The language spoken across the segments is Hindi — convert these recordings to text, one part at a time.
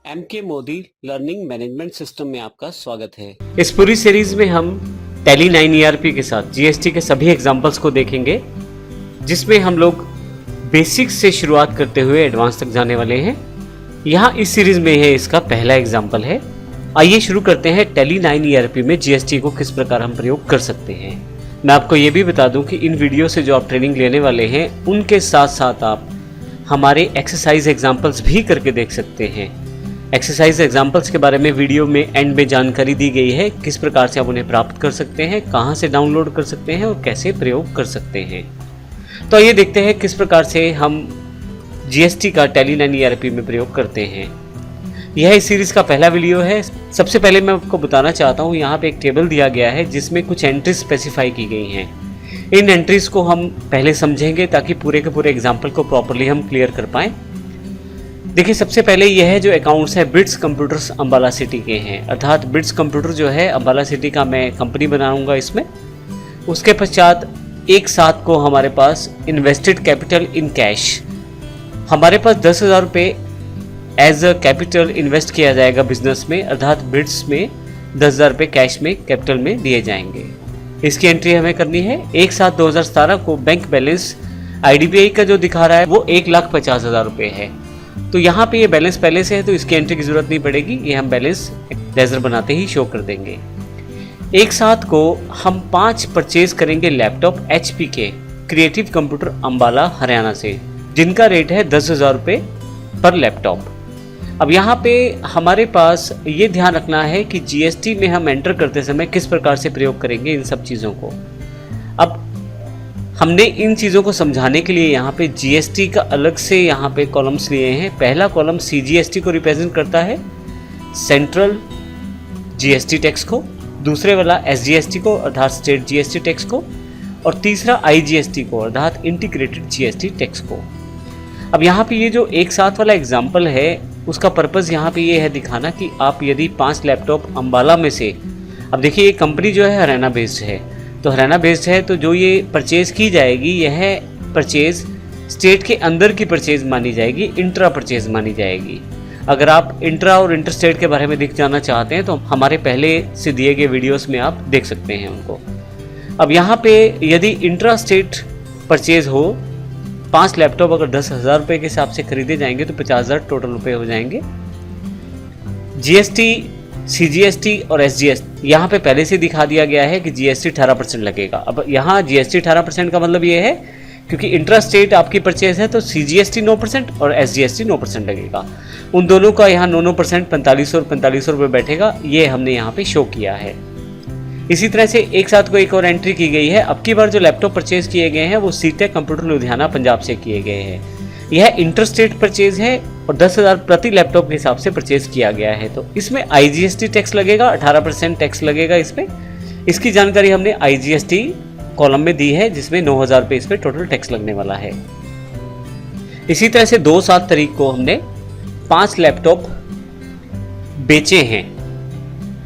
MK Modi learning management system में आपका स्वागत है। इस पूरी सीरीज में हम टैली 9 ERP के साथ जीएसटी के सभी एग्जांपल्स को देखेंगे, जिसमें हम लोग बेसिक्स से शुरुआत करते हुए एडवांस तक जाने वाले हैं। यहाँ इस सीरीज में है इसका पहला एग्जांपल है। आइए शुरू करते हैं टैली 9 ERP में जीएसटी को किस प्रकार हम प्रयोग कर सकते हैं। मैं आपको ये भी बता दूं कि इन वीडियो से जो आप ट्रेनिंग लेने वाले हैं उनके साथ साथ आप हमारे एक्सरसाइज एग्जांपल्स भी करके देख सकते हैं। एक्सरसाइज एग्जांपल्स के बारे में वीडियो में एंड में जानकारी दी गई है, किस प्रकार से आप उन्हें प्राप्त कर सकते हैं, कहां से डाउनलोड कर सकते हैं और कैसे प्रयोग कर सकते हैं। तो आइए देखते हैं किस प्रकार से हम जीएसटी का टैली 9 ERP में प्रयोग करते हैं। यह इस सीरीज का पहला वीडियो है। सबसे पहले मैं आपको बताना चाहता हूँ, यहाँ पे एक टेबल दिया गया है जिसमें कुछ एंट्रीज स्पेसिफाई की गई हैं। इन एंट्रीज को हम पहले समझेंगे ताकि पूरे के पूरे एग्जाम्पल को प्रॉपरली हम क्लियर कर पाएँ। देखिए, सबसे पहले यह है जो अकाउंट्स है बिट्स कंप्यूटर्स अम्बाला सिटी के हैं, अर्थात बिट्स कंप्यूटर जो है अम्बाला सिटी का मैं कंपनी बनाऊंगा इसमें। उसके पश्चात एक साथ को हमारे पास इन्वेस्टेड कैपिटल इन कैश, हमारे पास 10,000 रुपये एज अ कैपिटल इन्वेस्ट किया जाएगा बिजनेस में, अर्थात बिट्स में 10,000 रुपये कैश में कैपिटल में दिए जाएंगे। इसकी एंट्री हमें करनी है। एक साथ 2017 को बैंक बैलेंस IDBI का जो दिखा रहा है वो 1,50,000 रुपये है। तो यहाँ पे ये बैलेंस पहले से है तो इसकी एंट्री की जरूरत नहीं पड़ेगी, ये हम बैलेंस लेजर बनाते ही शो कर देंगे। एक साथ को हम 5 परचेज करेंगे लैपटॉप HP के क्रिएटिव कंप्यूटर अम्बाला हरियाणा से, जिनका रेट है 10,000 रुपये पर लैपटॉप। अब यहाँ पे हमारे पास ये ध्यान रखना है कि जीएसटी में हम एंटर करते समय किस प्रकार से प्रयोग करेंगे इन सब चीज़ों को। अब हमने इन चीज़ों को समझाने के लिए यहाँ पे जीएसटी का अलग से यहाँ पे कॉलम्स लिए हैं। पहला कॉलम CGST को रिप्रेजेंट करता है, सेंट्रल GST टैक्स को, दूसरे वाला SGST को अर्थात स्टेट GST टैक्स को, और तीसरा IGST को अर्थात इंटीग्रेटेड GST टैक्स को। अब यहाँ पे ये जो एक साथ वाला एग्जाम्पल है उसका पर्पज़ यहाँ पे ये है दिखाना कि आप यदि 5 लैपटॉप अम्बाला में से, अब देखिए ये कंपनी जो है हरियाणा बेस्ड है, तो हरियाणा बेस्ड है तो जो ये परचेज़ की जाएगी यह परचेज़ स्टेट के अंदर की परचेज़ मानी जाएगी, इंट्रा परचेज़ मानी जाएगी। अगर आप इंट्रा और इंटर स्टेट के बारे में दिख जाना चाहते हैं तो हमारे पहले से दिए गए वीडियोस में आप देख सकते हैं उनको। अब यहाँ पे यदि इंट्रा स्टेट परचेज़ हो, 5 लैपटॉप अगर 10,000 रुपये के हिसाब से खरीदे जाएंगे तो 50,000 टोटल रुपये हो जाएंगे। GST, CGST और SGST यहाँ पे पहले से दिखा दिया गया है कि GST 18% लगेगा। अब यहाँ GST 18% का मतलब ये है क्योंकि इंट्रा स्टेट आपकी परचेज है तो CGST 9% और SGST 9% लगेगा। उन दोनों का यहाँ 9% 4500 रुपये बैठेगा, ये हमने यहाँ पे शो किया है। इसी तरह से एक साथ को एक और एंट्री की गई है। अब की बार जो लैपटॉप परचेज किए गए हैं वो सीटेक कंप्यूटर लुधियाना पंजाब से किए गए हैं। यह इंटर स्टेट परचेज है और 10,000 प्रति लैपटॉप के हिसाब से परचेज किया गया है। तो इसमें IGST टैक्स लगेगा, 18% टैक्स लगेगा इसमें। इसकी जानकारी हमने IGST कॉलम में दी है जिसमें 9,000 रुपये इस पर टोटल टैक्स लगने वाला है। इसी तरह से 2/7 तारीख को हमने 5 लैपटॉप बेचे हैं।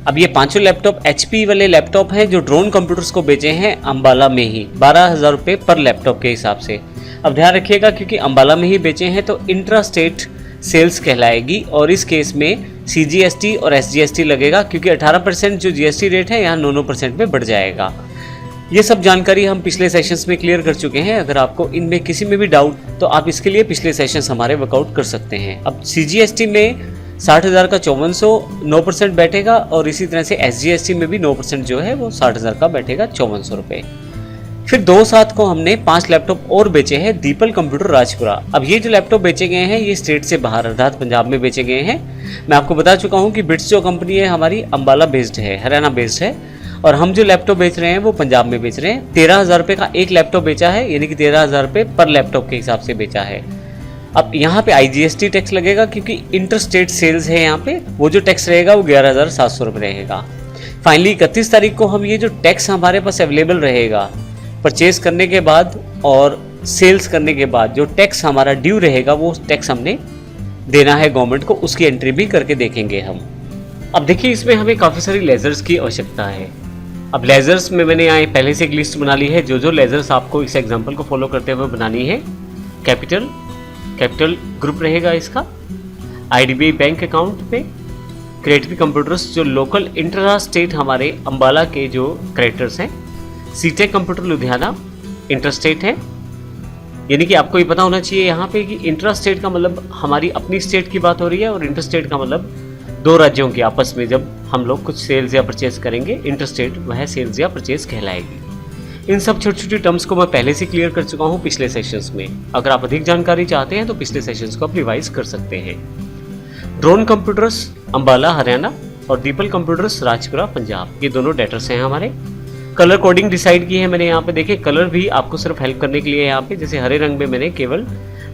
अब ये 5 लैपटॉप HP वाले लैपटॉप हैं जो ड्रोन कंप्यूटर्स को बेचे हैं अम्बाला में ही 12,000 रुपये पर लैपटॉप के हिसाब से। अब ध्यान रखिएगा क्योंकि अम्बाला में ही बेचे हैं तो इंट्रा स्टेट सेल्स कहलाएगी और इस केस में CGST और SGST लगेगा क्योंकि 18% जो GST रेट है यहाँ 9% में बढ़ जाएगा। ये सब जानकारी हम पिछले सेशंस में क्लियर कर चुके हैं। अगर आपको इनमें किसी में भी डाउट तो आप इसके लिए पिछले सेशंस हमारे वर्कआउट कर सकते हैं। अब CGST में 60,000 का 5400 9% बैठेगा और इसी तरह से SGST में भी 9% जो है वो 60,000 का बैठेगा 5400 रुपये। फिर 2/7 को हमने 5 लैपटॉप और बेचे हैं दीपल कंप्यूटर राजपुरा। अब ये जो लैपटॉप बेचे गए हैं ये स्टेट से बाहर अर्थात पंजाब में बेचे गए हैं। मैं आपको बता चुका हूँ कि बिट्स जो कंपनी है हमारी अम्बाला बेस्ड है, हरियाणा बेस्ड है, और हम जो लैपटॉप बेच रहे हैं वो पंजाब में बेच रहे हैं। 13,000 रुपये का एक लैपटॉप बेचा है, यानी कि 13,000 रुपये पर लैपटॉप के हिसाब से बेचा है। अब यहाँ पे IGST टैक्स लगेगा क्योंकि इंटर स्टेट सेल्स है, यहाँ पे वो जो टैक्स रहेगा वो 11,700 रुपये रहेगा। फाइनली 31 तारीख को हम ये जो टैक्स हमारे पास अवेलेबल रहेगा परचेज करने के बाद और सेल्स करने के बाद जो टैक्स हमारा ड्यू रहेगा वो टैक्स हमने देना है गवर्नमेंट को, उसकी एंट्री भी करके देखेंगे हम। अब देखिए इसमें हमें काफ़ी सारी लेजर्स की आवश्यकता है। अब लेजर्स में मैंने यहाँ पहले से एक लिस्ट बना ली है, जो लेजर्स आपको इस एग्जाम्पल को फॉलो करते हुए बनानी है। कैपिटल ग्रुप रहेगा इसका। IDBI बैंक अकाउंट पे, क्रेडिट कंप्यूटर्स जो लोकल इंट्रा स्टेट हमारे अंबाला के जो क्रेडिटर्स हैं, सीटेक कंप्यूटर लुधियाना इंटर स्टेट है। यानी कि आपको ये पता होना चाहिए यहाँ पे कि इंट्रा स्टेट का मतलब हमारी अपनी स्टेट की बात हो रही है और इंटर स्टेट का मतलब दो राज्यों के आपस में जब हम लोग कुछ सेल्स या परचेज करेंगे, इंटर स्टेट वह सेल्स या परचेज कहलाएगी। इन सब छोटी छोटी टर्म्स को मैं पहले से क्लियर कर चुका हूँ पिछले सेशंस में। अगर आप अधिक जानकारी चाहते हैं तो पिछले सेशंस को आप रिवाइज कर सकते हैं। ड्रोन कंप्यूटर्स अंबाला हरियाणा और दीपल कंप्यूटर्स राजपुरा पंजाब, ये दोनों डेटर्स हैं हमारे। कलर कोडिंग डिसाइड की है मैंने यहाँ पे, देखिए कलर भी आपको सिर्फ हेल्प करने के लिए यहाँ पे, जैसे हरे रंग में मैंने केवल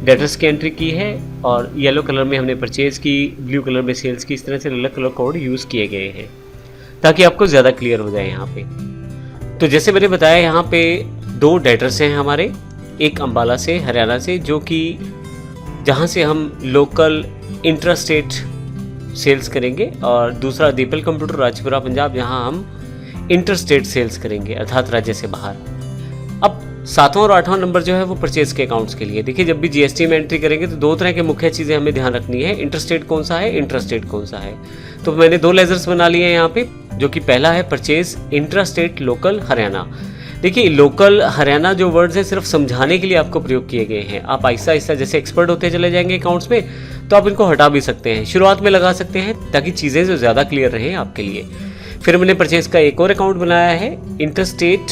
डेटर्स की एंट्री की है और येलो कलर में हमने परचेज की, ब्लू कलर में सेल्स की, इस तरह से अलग कलर कोड यूज़ किए गए हैं ताकि आपको ज़्यादा क्लियर हो जाए यहाँ पे। तो जैसे मैंने बताया यहाँ पे दो डेटर्स हैं हमारे, एक अंबाला से हरियाणा से जो कि जहाँ से हम लोकल इंट्रा स्टेट सेल्स करेंगे, और दूसरा दीपल कंप्यूटर राजपुरा पंजाब जहाँ हम इंटर स्टेट सेल्स करेंगे अर्थात राज्य से बाहर। अब 7वां और 8वां नंबर जो है वो परचेज के अकाउंट्स के लिए। देखिए जब भी जीएसटी में एंट्री करेंगे तो दो तरह के मुख्य चीज़ें हमें ध्यान रखनी है, इंटर स्टेट कौन सा है, इंट्रा स्टेट कौन सा है। तो मैंने दो लेजर्स बना लिए हैं यहाँ पे, जो कि पहला है purchase intra state local Haryana. देखिए लोकल हरियाणा जो वर्ड्स हैं सिर्फ समझाने के लिए आपको प्रयोग किए गए हैं। आप आहिस्ता आहिस्ता जैसे एक्सपर्ट होते चले जाएंगे अकाउंट्स में तो आप इनको हटा भी सकते हैं, शुरुआत में लगा सकते हैं ताकि चीज़ें जो ज़्यादा क्लियर रहें आपके लिए। फिर मैंने परचेज का एक और अकाउंट बनाया है इंटर स्टेट,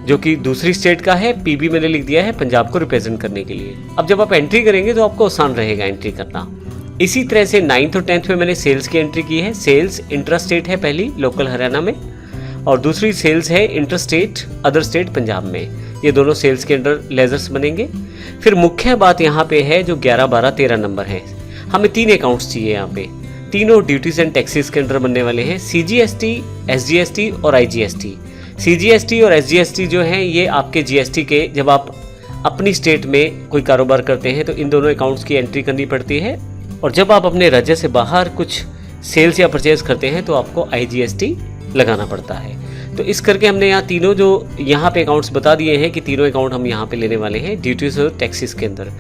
जो कि दूसरी स्टेट का है, पीबी मैंने लिख दिया है पंजाब को रिप्रेजेंट करने के लिए। अब जब आप एंट्री करेंगे तो आपको आसान रहेगा एंट्री करना। इसी तरह से 9th और 10th में मैंने सेल्स की एंट्री की है। सेल्स इंट्रा स्टेट है पहली लोकल हरियाणा में, और दूसरी सेल्स है inter state other state Punjab में। ये दोनों सेल्स के अंडर लेजर्स बनेंगे। फिर मुख्य बात यहाँ पे है जो 11, 12, 13 नंबर है, हमें 3 अकाउंट्स चाहिए यहाँ पे। तीनों ड्यूटीज एंड टैक्सेस के अंडर बनने वाले हैं, CGST, SGST और IGST। CGST और SGST जो हैं ये आपके GST के, जब आप अपनी स्टेट में कोई कारोबार करते हैं तो इन दोनों अकाउंट्स की एंट्री करनी पड़ती है, और जब आप अपने राज्य से बाहर कुछ सेल्स या परचेज करते हैं तो आपको IGST लगाना पड़ता है। तो इस करके हमने यहाँ तीनों जो यहाँ पे अकाउंट्स बता दिए हैं कि तीनों अकाउंट हम यहाँ पे लेने वाले हैं ड्यूटीज और टैक्सेस के अंदर।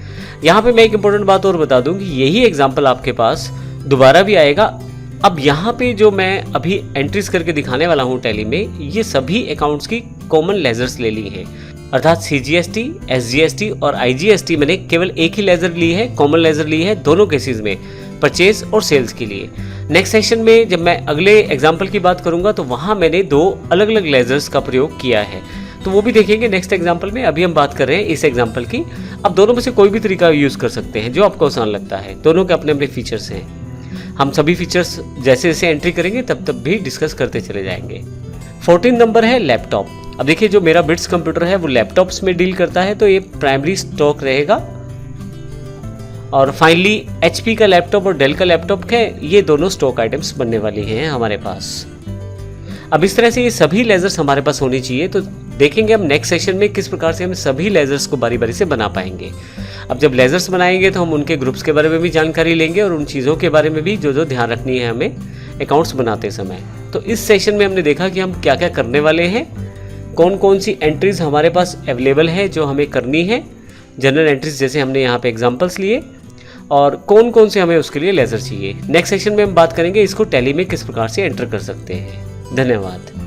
यहाँ पे मैं एक इंपॉर्टेंट बात और बता दूँ कि यही एग्जाम्पल आपके पास दोबारा भी आएगा। अब यहाँ पे जो मैं अभी एंट्रीज करके दिखाने वाला हूँ टैली में, ये सभी अकाउंट्स की कॉमन लेजर्स ले ली हैं, अर्थात CGST, SGST और IGST मैंने केवल एक ही लेजर ली है, कॉमन लेजर ली है दोनों केसेस में, परचेज और सेल्स के लिए। नेक्स्ट सेशन में जब मैं अगले एग्जाम्पल की बात करूंगा तो वहाँ मैंने दो अलग अलग लेजर्स का प्रयोग किया है, तो वो भी देखेंगे नेक्स्ट एग्जाम्पल में। अभी हम बात कर रहे हैं इस एग्जाम्पल की। अब दोनों में से कोई भी तरीका यूज़ कर सकते हैं जो आपको आसान लगता है, दोनों के अपने अपने फीचर्स हैं। हम सभी फीचर्स जैसे जैसे एंट्री करेंगे तब भी डिस्कस करते चले जाएंगे। 14 नंबर है लैपटॉप। अब देखिए जो मेरा बिट्स कंप्यूटर है वो लैपटॉप्स में डील करता है, तो ये प्राइमरी स्टॉक रहेगा। और फाइनली HP का लैपटॉप और डेल का लैपटॉप है, ये दोनों स्टॉक आइटम्स बनने वाली हैं हमारे पास। अब इस तरह से ये सभी लेजर्स हमारे पास होनी चाहिए। तो देखेंगे हम नेक्स्ट सेशन में किस प्रकार से हम सभी लेजर्स को बारी बारी से बना पाएंगे। अब जब लेजर्स बनाएंगे तो हम उनके ग्रुप्स के बारे में भी जानकारी लेंगे और उन चीज़ों के बारे में भी जो ध्यान रखनी है हमें अकाउंट्स बनाते समय। तो इस सेशन में हमने देखा कि हम क्या क्या करने वाले हैं, कौन कौन सी एंट्रीज हमारे पास अवेलेबल है जो हमें करनी है, जनरल एंट्रीज जैसे हमने यहाँ पे एग्जांपल्स लिए, और कौन कौन से हमें उसके लिए लेजर चाहिए। नेक्स्ट सेशन में हम बात करेंगे इसको टैली में किस प्रकार से एंटर कर सकते हैं। धन्यवाद।